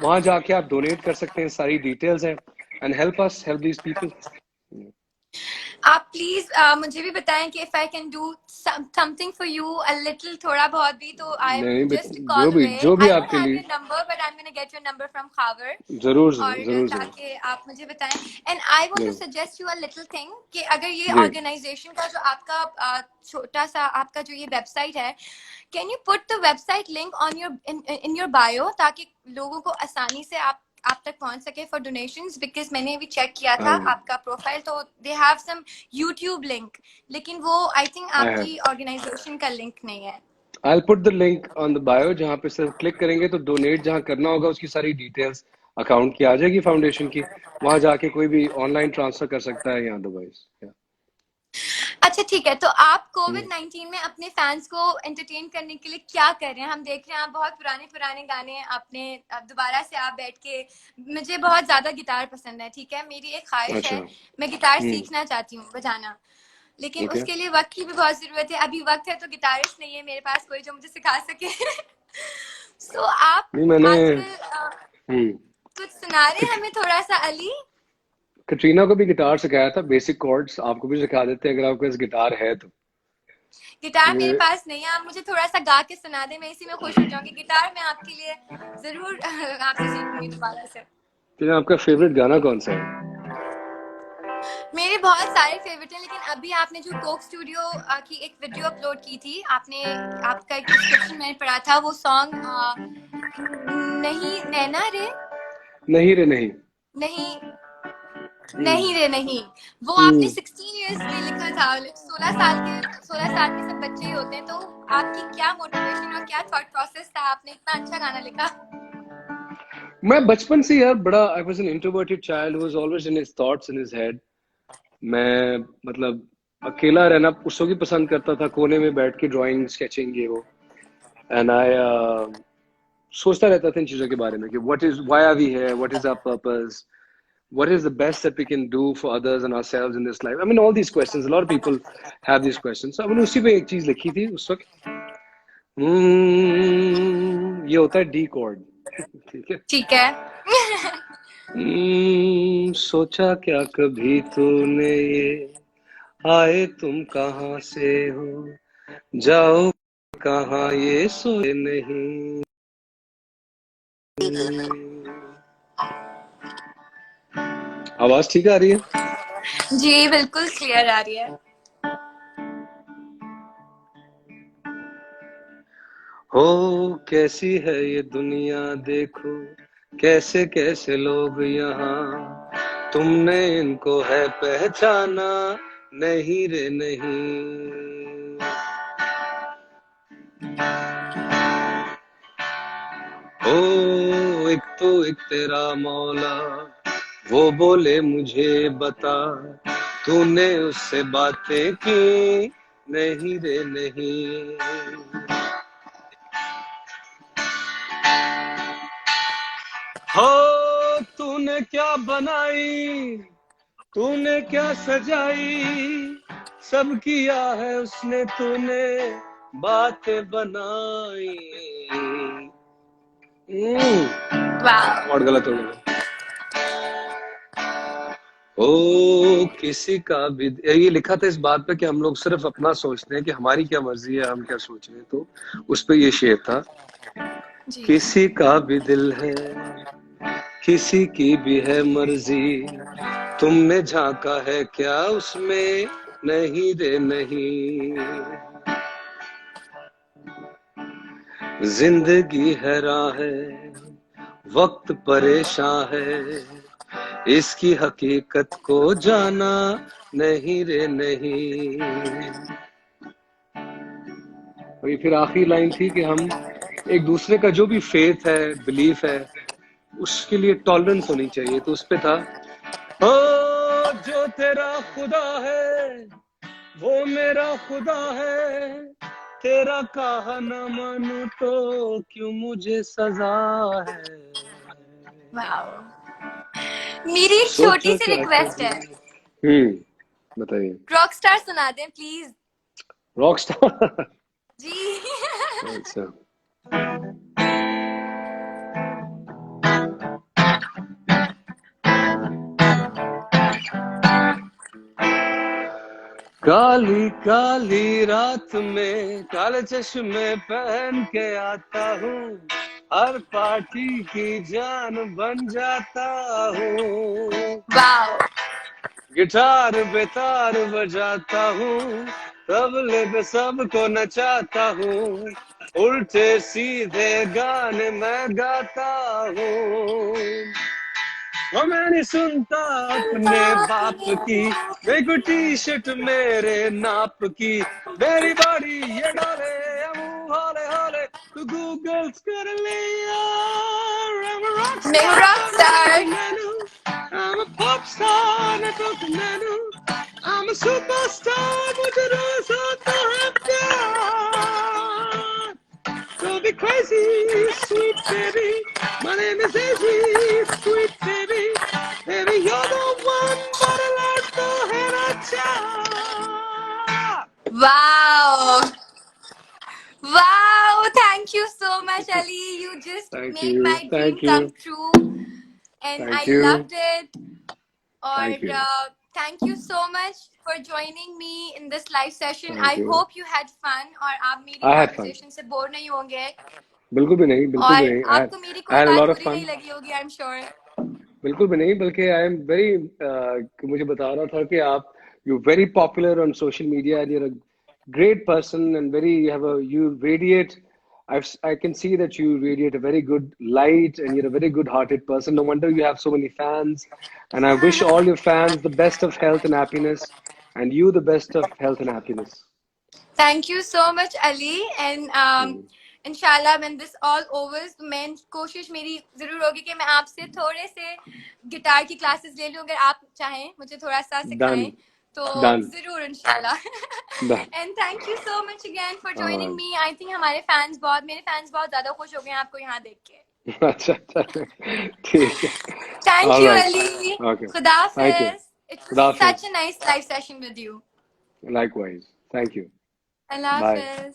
वहां जाके आप डोनेट कर सकते हैं, सारी डिटेल्स हैं, and help us help these people. आप प्लीज मुझे भी बताएं कि if I can do something for you a little, थोड़ा बहुत भी, तो आई एम नहीं बेटा, जस्ट कॉल अवे। जो भी आई डोंट आपके हैव लिए, your number, but I am gonna get your number from Khawar, जरूर जरूर और जरूर जरूर ताकि आप मुझे बताएं। एंड आई वांट टू जरूर। Suggest you a little thing, कि अगर ये जी। ऑर्गेनाइजेशन का जो आपका छोटा सा आपका जो ये वेबसाइट है, can you put the website link on your in your bio, ताकि लोगों को आसानी से आप तक पहुंच सके फॉर डोनेशंस, बिकॉज मैंने भी चेक किया था आई आपका प्रोफाइल, तो they have some YouTube link, लेकिन वो आई थिंक हैव, आपकी ऑर्गेनाइजेशन का लिंक नहीं है। I put the link on the bio, जहाँ पे सिर्फ क्लिक करेंगे तो डोनेट जहाँ करना होगा उसकी सारी डिटेल्स अकाउंट की आ जाएगी फाउंडेशन की। वहां जाके कोई भी ऑनलाइन ट्रांसफर कर सकता है या अदरवाइज। अच्छा ठीक है, तो आप कोविड-19 में अपने फैंस को एंटरटेन करने के लिए क्या कर रहे हैं? हम देख रहे हैं आप बहुत पुराने पुराने गाने आपने दोबारा से आप बैठ के, मुझे बहुत ज्यादा गिटार पसंद है, ठीक है, मेरी एक ख्वाहिश अच्छा। है, मैं गिटार सीखना चाहती हूँ बजाना, लेकिन ओके। उसके लिए वक्त की भी बहुत जरूरत है। अभी वक्त है तो गिटारिस्ट नहीं है मेरे पास कोई जो मुझे सिखा सके। सो आप नहीं, मैंने आजकल हम्म कुछ सुना रहे हैं कट- हमें थोड़ा सा अली? कटरीना को भी गिटार सिखाया था, बेसिक कॉर्ड्स आपको भी सिखा देते हैं अगर आपके पास गिटार है तो। गिटार मेरे ये पास नहीं है, आप मुझे थोड़ा सा गा के सुना दे, मैं इसी में खुश हो जाऊंगी। गिटार मैं आपके लिए जरूर आपसे सीखूंगी दोबारा से। फिर आपका फेवरेट गाना कौन सा है? मेरे बहुत सारे फेवरेट हैं, लेकिन अभी आपने जो कोक स्टूडियो की एक वीडियो अपलोड की थी, आपने, आपका एक डिस्क्रिप्शन मैंने पढ़ा था, वो सॉन्ग नहीं नैना रे, नहीं रे नहीं। नहीं हम्म। नहीं रे नहीं, वो आपने हम्म। 16 इयर्स में लिखा था, 16 साल के सब बच्चे ही होते हैं, तो आपकी क्या मोटिवेशन और क्या थॉट प्रोसेस था, आपने इतना अच्छा गाना लिखा? मैं बचपन से यार बड़ा, I was an introverted child who was always in his thoughts in his head. मैं मतलब अकेला रहना उस वक्त ही पसंद करता था, कोने में बैठ के ड्राइंग स्केचिंग ये वो। एंड आई सोचता रहता था इन चीजों के बारे में कि what is, why are we here, what is our purpose, what is the best that we can do for others and ourselves in this life? I mean, all these questions, a lot of people have these questions. So, I mean, उसी पे एक चीज लिखी थी उस वक्त। ये होता है डी कॉर्ड। ठीक है। ठीक है। सोचा क्या कभी तूने ये, आए तुम कहाँ से हो, जाओ कहाँ ये सोए नहीं। आवाज ठीक आ रही है? जी बिल्कुल क्लियर आ रही है। हो कैसी है ये दुनिया देखो, कैसे कैसे लोग यहाँ, तुमने इनको है पहचाना, नहीं रे नहीं। ओ एक तो एक तेरा मौला, वो बोले मुझे बता, तूने उससे बातें की, नहीं रे नहीं। हो तूने क्या बनाई, तूने क्या सजाई, सब किया है उसने, तूने बातें बनाई। वाह। और गलत हो गया। ओ किसी का भी, ये लिखा था इस बात पे कि हम लोग सिर्फ अपना सोचते हैं कि हमारी क्या मर्जी है, हम क्या सोच रहे हैं, तो उस पे ये शेर था। जी। किसी का भी दिल है, किसी की भी है मर्जी, तुमने झांका है क्या उसमें, नहीं रे नहीं। जिंदगी हैरान है, वक्त परेशान है, इसकी हकीकत को जाना, नहीं रे नहीं। और ये फिर आखिरी लाइन थी कि हम एक दूसरे का जो भी फेथ है, बिलीफ है, उसके लिए टॉलरेंस होनी चाहिए। तो उस पे था, ओ जो तेरा खुदा है वो मेरा खुदा है, तेरा कहा न मानू तो क्यों मुझे सजा है। वाह। मेरी एक छोटी सोचा सी क्या रिक्वेस्ट कभी। है। बताइए। रॉकस्टार सुना दें प्लीज। रॉकस्टार। जी। अच्छा। काली काली रात में काले चश्मे पहन के आता हूँ, हर पार्टी की जान बन जाता हूँ। वाह। गिटार बेतार बजाता हूँ, तबले पे सबको नचाता हूँ, उल्टे सीधे गाने मैं गाता हूँ। वो मैं नहीं सुनता अपने बाप की, देखो टी शर्ट मेरे नाप की, मेरी बॉडी ये डाले हौले हौले, तू गूगल कर ले यार। I'm a rock मैं हूँ star, Rockstar. I'm a pop star, I'm a superstar, मुझे रोज होता है प्यार। Don't be crazy, sweet baby. My name is Izzy, sweet baby. Baby, you're the one, but I like the head I child. वाह। वाह, thank you so much Ali, you just Thank made you, my dream thank come you, true and thank I you, loved it. thank और you, thank you so much for joining me in this live session. thank I you. Hope you had fun और आप मेरी I had fun. Conversation से bore नहीं होंगे बिल्कुल भी नहीं, बिल्कुल भी और नहीं। आपको मेरी I कोई had a बात lot of बुरी नहीं fun. लगी होगी, आई एम श्योर। बिल्कुल भी नहीं, बल्कि आई एम वेरी, मुझे बता रहा था कि आप, you very popular on social media and you're a great person and very, you radiate, I can see that you radiate a very good light and you're a very good hearted person. No wonder you have so many fans, and I wish all your fans the best of health and happiness, and you the best of health and happiness. Thank you so much Ali and Hmm. इंशाल्लाह when this all overs मैं कोशिश मेरी जरूर होगी कि मैं आपसे थोड़े से गिटार की क्लासेस ले लूं, अगर आप चाहें मुझे थोड़ा सा सिखाएं Done. तो Done. जरूर इंशाल्लाह। Done. And thank you so much again for All joining right. Me. I think हमारे फैंस बहुत, मेरे फैंस बहुत ज्यादा खुश हो गए हैं आपको यहाँ देख के। अच्छा अच्छा, ठीक है। Thank All you right. Ali. Okay. खुदा Thank you. Hafiz. It was Khuda such Hafiz. A nice live session with you. Likewise. Thank you. Allah Bye. Hafiz.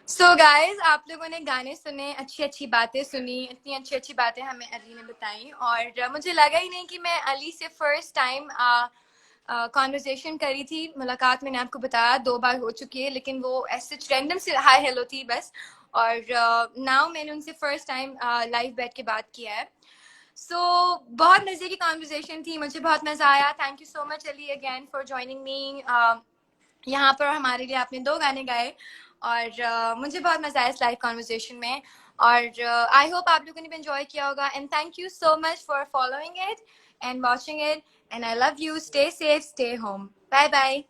So guys, आप लोगों ने गाने सुने, अच्छी अच्छी बातें सुनी, इतनी अच्छी अच्छी बातें हमें अली ने बताई, और मुझे लगा ही नहीं कि मैं अली से फर्स्ट टाइम कॉन्वर्जेशन करी थी। मुलाकात मैंने आपको बताया 2 बार हो चुकी है, लेकिन वो ऐसे रैंडम से हाय हेलो थी बस। और नाउ मैंने उनसे फर्स्ट टाइम लाइव बैठ के बात किया है। बहुत मजे की कॉन्वर्जेशन थी, मुझे बहुत मजा आया। Thank you so much Ali again for joining मी। यहाँ पर हमारे लिए आपने 2 गाने गाए, और मुझे बहुत मजा आया इस लाइव कॉन्वर्जेशन में। और आई होप आप लोगों ने भी एंजॉय किया होगा, and thank you so much for following it and watching it, and I love you. Stay safe, stay home, bye bye.